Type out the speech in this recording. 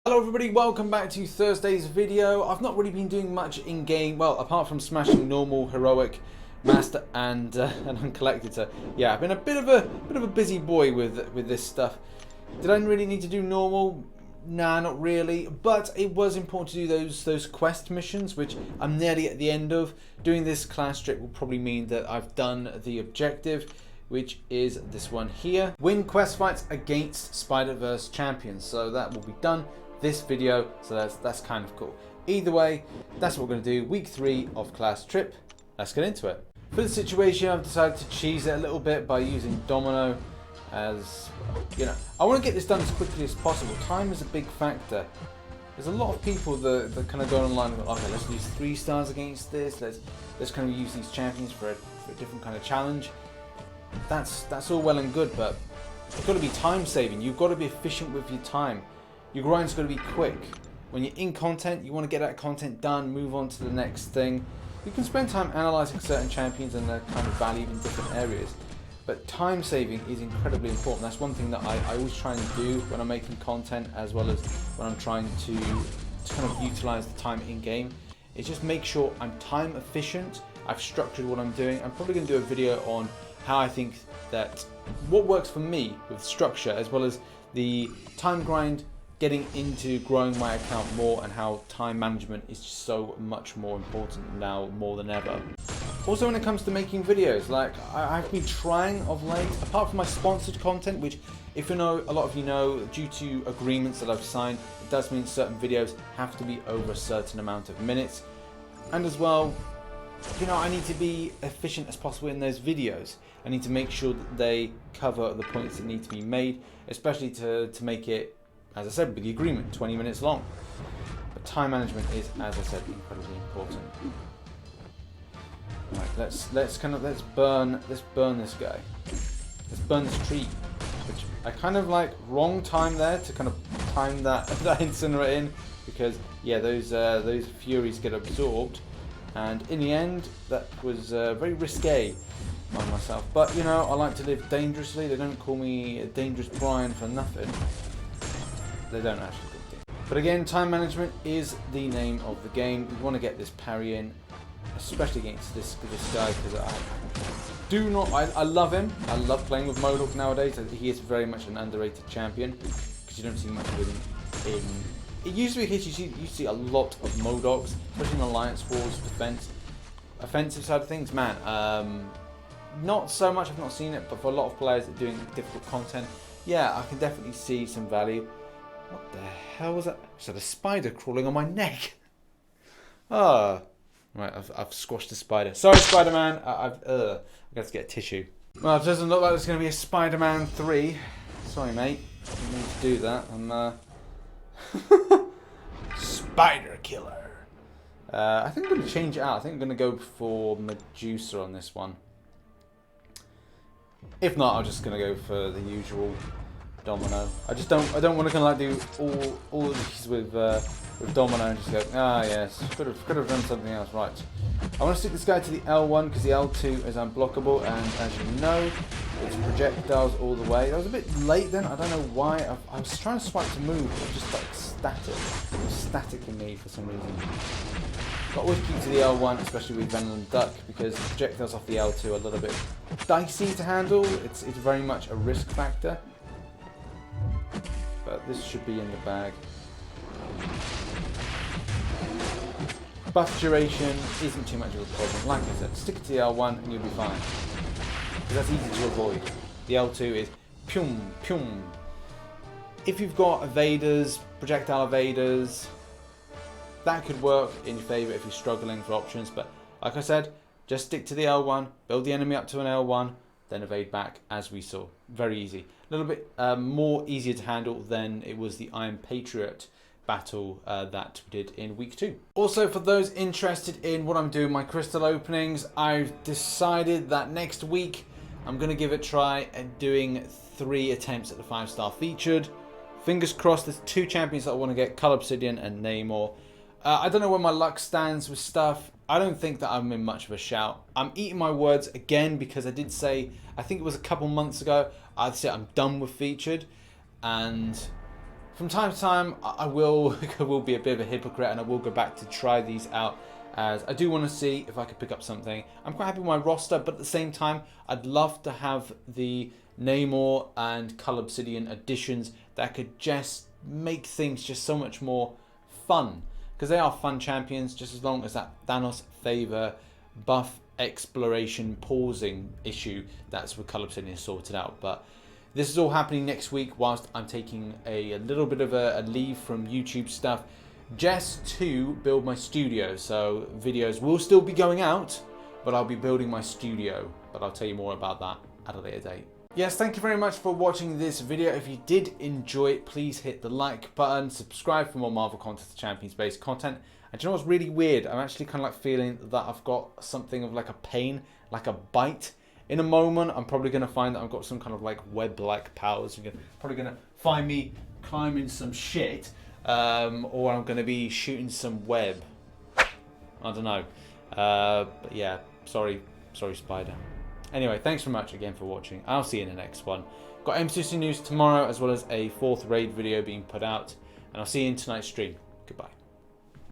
Hello everybody, welcome back to Thursday's video. I've not really been doing much in game, well, apart from smashing normal, heroic, master, and uncollected. So yeah, I've been a bit of a busy boy with this stuff. Did I really need to do normal? Nah, not really. But it was important to do those quest missions, which I'm nearly at the end of. Doing this class trip will probably mean that I've done the objective, which is this one here. Win quest fights against Spider-Verse champions. So that will be done this video, so that's kind of cool. Either way, that's what we're going to do. Week 3 of class trip. Let's get into it. For the situation, I've decided to cheese it a little bit by using Domino as, you know, I want to get this done as quickly as possible. Time is a big factor. There's a lot of people that kind of go online and go, okay, let's use 3 stars against this. Let's kind of use these champions for a different kind of challenge. That's all well and good, but it's got to be time saving. You've got to be efficient with your time. Your grind's got to be quick. When you're in content, you want to get that content done, move on to the next thing. You can spend time analysing certain champions and their kind of value in different areas, but time saving is incredibly important. That's one thing that I always try and do when I'm making content, as well as when I'm trying to kind of utilise the time in game. Is just make sure I'm time efficient. I've structured what I'm doing. I'm probably going to do a video on how I think that what works for me with structure, as well as the time grind, getting into growing my account more, and how time management is just so much more important now more than ever. Also, when it comes to making videos, like I've been trying of late, apart from my sponsored content, which, if you know, a lot of you know, due to agreements that I've signed, it does mean certain videos have to be over a certain amount of minutes. And as well, you know, I need to be efficient as possible in those videos. I need to make sure that they cover the points that need to be made, especially to make it, as I said, with the agreement, 20 minutes long. But time management is, as I said, incredibly important. Right, let's burn this guy. Let's burn this tree. Which I kind of like wrong time there to kind of time that incinerator in, because yeah, those furies get absorbed, and in the end that was very risque on myself. But you know, I like to live dangerously. They don't call me a dangerous Brian for nothing. They don't actually do it. But again, time management is the name of the game. We want to get this parry in, especially against this guy, because I love him. I love playing with Modok nowadays. He is very much an underrated champion, because you don't see much of him in. It used to be a case you see a lot of Modoks, especially in Alliance Wars, offensive side of things. Man, not so much. I've not seen it, but for a lot of players that are doing difficult content, yeah, I can definitely see some value. What the hell was that? Is that a spider crawling on my neck? Ah, right. I've squashed the spider. Sorry, Spider-Man. I've got to get a tissue. Well, it doesn't look like there's going to be a Spider-Man 3. Sorry, mate. I need to do that. I'm Spider Killer. I think I'm going to change it out. I think I'm going to go for Medusa on this one. If not, I'm just going to go for the usual Domino. I don't want to kind of like do all of these with Domino and just go, yes, could have done something else. Right. I want to stick this guy to the L1 because the L2 is unblockable, and as you know, it's projectiles all the way. That was a bit late then. I don't know why. I was trying to swipe to move, but just like static. It was static in me for some reason. But always keep to the L1, especially with Venom Duck, because projectiles off the L2 are a little bit dicey to handle. It's very much a risk factor. But this should be in the bag. Buff duration isn't too much of a problem. Like I said, stick it to the L1 and you'll be fine. Because that's easy to avoid. The L2 is pyum, pyum. If you've got evaders, projectile evaders, that could work in your favour if you're struggling for options. But like I said, just stick to the L1, build the enemy up to an L1, then evade back, as we saw. Very easy. A little bit more easier to handle than it was the Iron Patriot battle that we did in week 2. Also, for those interested in what I'm doing, my crystal openings, I've decided that next week I'm going to give it a try at doing 3 attempts at the 5-star featured. Fingers crossed. There's 2 champions that I want to get, Cull, Obsidian and Namor. I don't know where my luck stands with stuff. I don't think that I'm in much of a shout. I'm eating my words again, because I did say, I think it was a couple months ago, I'd say I'm done with featured, and from time to time, I will be a bit of a hypocrite, and I will go back to try these out, as I do want to see if I could pick up something. I'm quite happy with my roster, but at the same time, I'd love to have the Namor and Cull Obsidian additions that could just make things just so much more fun, because they are fun champions, just as long as that Thanos favor buff exploration pausing issue that's with Cull Obsidian is sorted out. But this is all happening next week whilst I'm taking a little bit of a leave from YouTube stuff just to build my studio. So videos will still be going out, but I'll be building my studio, but I'll tell you more about that at a later date. Yes, thank you very much for watching this video. If you did enjoy it, please hit the like button, subscribe for more Marvel Contest Champions based content. And do you know what's really weird? I'm actually kind of like feeling that I've got something of like a pain, like a bite. In a moment, I'm probably going to find that I've got some kind of like web-like powers. You're probably going to find me climbing some shit, or I'm going to be shooting some web. I don't know. But yeah, sorry Spider. Anyway, thanks very much again for watching. I'll see you in the next one. Got MCOC news tomorrow, as well as a 4th raid video being put out. And I'll see you in tonight's stream. Goodbye.